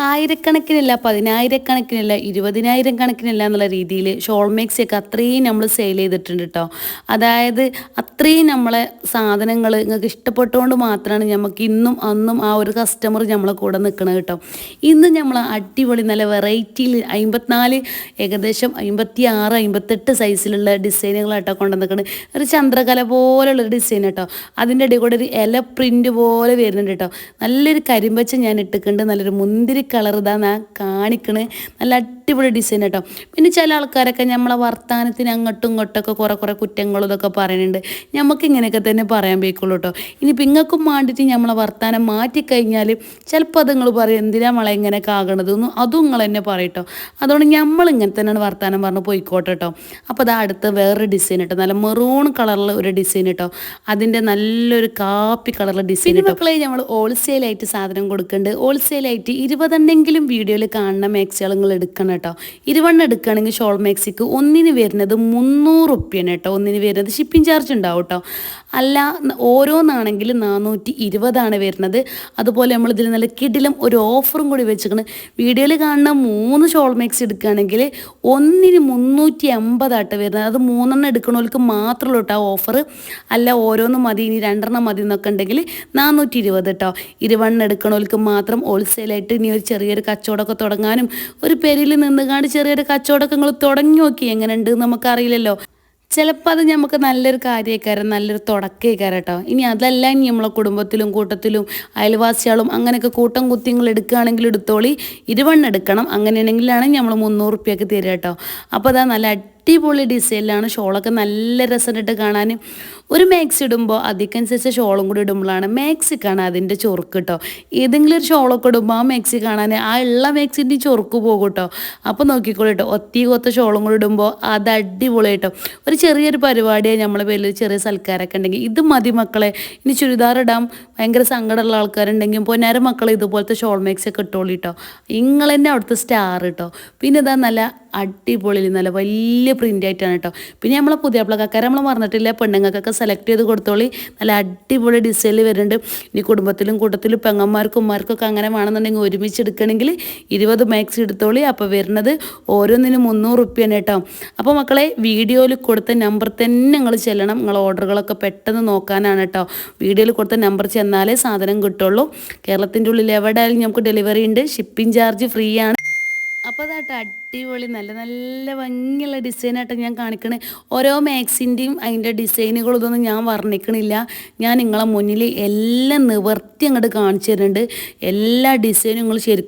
ആയിരക്കണക്കിനല്ല, പതിനായിരക്കണക്കിനല്ല, 20,000 കണക്കിനല്ല എന്നുള്ള രീതിയിൽ ഷോൾ മേക്സിയൊക്കെ അത്രയും നമ്മൾ സെയിൽ ചെയ്തിട്ടുണ്ട് കേട്ടോ. അതായത് അത്രയും നമ്മളെ സാധനങ്ങൾ നിങ്ങൾക്ക് ഇഷ്ടപ്പെട്ടുകൊണ്ട് മാത്രമാണ് നമുക്ക് ഇന്നും അന്നും ആ ഒരു കസ്റ്റമർ നമ്മളെ കൂടെ നിൽക്കുന്നത് കേട്ടോ. ഇന്ന് നമ്മൾ അടിപൊളി നല്ല വെറൈറ്റിയിൽ 54 ഏകദേശം 56 58 സൈസിലുള്ള ഡിസൈനുകളായിട്ടോ കൊണ്ടു നിൽക്കുന്നത്. ഒരു ചന്ദ്രകല പോലുള്ളൊരു ഡിസൈൻ കേട്ടോ. അതിൻ്റെ ഇടയിൽ കൂടെ ഒരു ഇല പ്രിൻ്റ് പോലെ വരുന്നുണ്ട് കേട്ടോ. നല്ലൊരു കരിമ്പച്ച ഞാൻ ഇട്ടിട്ടുണ്ട്. നല്ലൊരു മുന്തിരി കളർ ഇതാ ഞാൻ കാണിക്കണ്. നല്ല അടിപൊളി ഡിസൈൻ കേട്ടോ. പിന്നെ ചില ആൾക്കാരൊക്കെ നമ്മളെ വർത്താനത്തിന് അങ്ങോട്ടും ഇങ്ങോട്ടൊക്കെ കുറേ കുറ്റങ്ങളും ഇതൊക്കെ പറയുന്നുണ്ട്. നമുക്ക് ഇങ്ങനെയൊക്കെ തന്നെ പറയാൻ പോയിക്കുള്ളൂ കേട്ടോ. ഇനി പിങ്ങൾക്കും വേണ്ടിയിട്ട് നമ്മളെ വർത്താനം മാറ്റിക്കഴിഞ്ഞാൽ ചിലപ്പോൾ അത് നിങ്ങൾ പറയും എന്തിനാ മളെ ഇങ്ങനെയൊക്കെ ആകണതെന്നും അതും നിങ്ങൾ തന്നെ പറയട്ടോ. അതുകൊണ്ട് നമ്മൾ ഇങ്ങനെ തന്നെയാണ് വർത്താനം പറഞ്ഞ് പോയിക്കോട്ടെ കേട്ടോ. അപ്പോൾ അത് അടുത്ത് വേറൊരു ഡിസൈൻ കേട്ടോ. നല്ല മെറൂൺ കളറിൽ ഒരു ഡിസൈൻ കേട്ടോ. അതിൻ്റെ നല്ലൊരു കാപ്പി കളറിലെ ഡിസൈൻ കേട്ടോ. മക്കളെ നമ്മൾ ഹോൾസെയിലായിട്ട് സാധനം കൊടുക്കുന്നുണ്ട്. ഹോൾസെയിലായിട്ട് 20 വീഡിയോയിൽ കാണുന്ന മാക്സികൾ നിങ്ങൾ എടുക്കണം കേട്ടോ. 20 എടുക്കുകയാണെങ്കിൽ ഷോൾ മാക്സിക്ക് ഒന്നിന് വരുന്നത് 300 റുപ്യാണ് കേട്ടോ. ഒന്നിന് വരുന്നത് ഷിപ്പിംഗ് ചാർജ് ഉണ്ടാവും കേട്ടോ. അല്ല ഓരോന്നാണെങ്കിൽ 420 വരുന്നത്. അതുപോലെ നമ്മളിതിൽ നല്ല കിടിലം ഒരു ഓഫറും കൂടി വെച്ചിരിക്കുന്നത്. വീഡിയോയിൽ കാണുന്ന 3 ഷോൾ മാക്സി എടുക്കുകയാണെങ്കിൽ ഒന്നിന് 350 ആട്ടോ വരുന്നത്. അത് 3 എടുക്കണവർക്ക് മാത്രമേ കേട്ടോ ഓഫർ. അല്ല ഓരോന്നും മതി, ഇനി 2 മതി എന്നൊക്കെ ഉണ്ടെങ്കിൽ 420 കേട്ടോ. 20 എടുക്കണവർക്ക് മാത്രം ഹോൾസെയിലായിട്ട് ഇനി ഒരു ചെറിയൊരു കച്ചവടമൊക്കെ തുടങ്ങാനും ഒരു പേരിൽ നിന്നുകാണ്ട് ചെറിയൊരു കച്ചവടമൊക്കെ നിങ്ങൾ തുടങ്ങി നോക്കി എങ്ങനെ ഉണ്ട് നമുക്കറിയില്ലല്ലോ. ചിലപ്പോൾ അത് നമുക്ക് നല്ലൊരു കാര്യക്കാരം നല്ലൊരു തുടക്കേക്കാരം കേട്ടോ. ഇനി അതല്ല ഇനി നമ്മളെ കുടുംബത്തിലും കൂട്ടത്തിലും അയൽവാസികളും അങ്ങനെയൊക്കെ കൂട്ടം കുത്തിങ്ങൾ എടുക്കുകയാണെങ്കിൽ എടുത്തോളി. 20 എടുക്കണം. അങ്ങനെയാണെങ്കിലാണ് നമ്മൾ 300 റുപ്യക്ക് തരിക കേട്ടോ. അപ്പോൾ അതാ നല്ല അടിപൊളി ഡിസൈനിലാണ്. ഷോളൊക്കെ നല്ല രസമായിട്ട് കാണാൻ. ഒരു മാക്സി ഇടുമ്പോൾ അതിനനുസരിച്ച് ഷോളും കൂടി ഇടുമ്പോഴാണ് മാക്സി കാണാൻ അതിൻ്റെ ചൊറുക്ക് കേട്ടോ. ഏതെങ്കിലും ഒരു ഷോളൊക്കെ ഇടുമ്പോൾ ആ മാക്സി കാണാൻ ആ ഉള്ള മാക്സിൻ്റെ ചൊറുക്ക് പോകും കേട്ടോ. അപ്പോൾ നോക്കിക്കോളൂ കേട്ടോ. കൊത്ത ഷോളും കൂടി ഇടുമ്പോൾ അത് അടിപൊളി കേട്ടോ. ഒരു ചെറിയൊരു പരിപാടിയാണ് നമ്മളെ പേരിൽ ചെറിയ സൽക്കാരൊക്കെ ഉണ്ടെങ്കിൽ ഇത് മതി മക്കളെ. ഇനി ചുരിദാർ ഇടാം ഭയങ്കര സങ്കടമുള്ള ആൾക്കാരുണ്ടെങ്കിൽ പൊന്നാര മക്കളെ ഇതുപോലത്തെ ഷോൾ മാക്സി ഒക്കെ ഇട്ടോളി കേട്ടോ. നിങ്ങൾ തന്നെ അവിടുത്തെ സ്റ്റാർ കേട്ടോ. പിന്നെ ഇതാ നല്ല അടിപൊളി നല്ല വലിയ പ്രിൻ്റ് ആയിട്ടാണ് കേട്ടോ. പിന്നെ നമ്മളെ പുതിയ പിള്ളക്കാരെ നമ്മൾ മറന്നിട്ടില്ല. പെണ്ണുങ്ങൾക്കൊക്കെ സെലക്ട് ചെയ്ത് കൊടുത്തോളി. നല്ല അടിപൊളി ഡിസൈനിൽ വരുന്നുണ്ട്. ഇനി കുടുംബത്തിലും കൂട്ടത്തിലും പെങ്ങന്മാർക്കും ഉമ്മാർക്കൊക്കെ അങ്ങനെ വേണമെന്നുണ്ടെങ്കിൽ ഒരുമിച്ച് എടുക്കണമെങ്കിൽ 20 മാക്സി എടുത്തോളി. അപ്പോൾ വരുന്നത് ഓരോന്നിനും 300 റുപ്യാണ് കേട്ടോ. അപ്പോൾ മക്കളെ വീഡിയോയിൽ കൊടുത്ത നമ്പർ തന്നെ നിങ്ങൾ ചെല്ലണം. നിങ്ങൾ ഓർഡറുകളൊക്കെ പെട്ടെന്ന് നോക്കാനാണ് കേട്ടോ. വീഡിയോയിൽ കൊടുത്ത നമ്പർ ചെന്നാലേ സാധനം കിട്ടുള്ളൂ. കേരളത്തിൻ്റെ ഉള്ളിൽ എവിടെയായാലും നമുക്ക് ഡെലിവറി ഉണ്ട്. ഷിപ്പിംഗ് ചാർജ് ഫ്രീ ആണ്. അപ്പോൾ അതാട്ടോ അടിപൊളി നല്ല നല്ല ഭംഗിയുള്ള ഡിസൈനായിട്ട് ഞാൻ കാണിക്കണേ. ഓരോ മാക്സിൻ്റെയും അതിൻ്റെ ഡിസൈനുകളും ഇതൊന്നും ഞാൻ വർണ്ണിക്കണില്ല. ഞാൻ നിങ്ങളെ മുന്നിൽ എല്ലാം നിവർത്തി അങ്ങോട്ട് കാണിച്ചു തരുന്നുണ്ട്. എല്ലാ ഡിസൈനും നിങ്ങൾ ശരിക്കും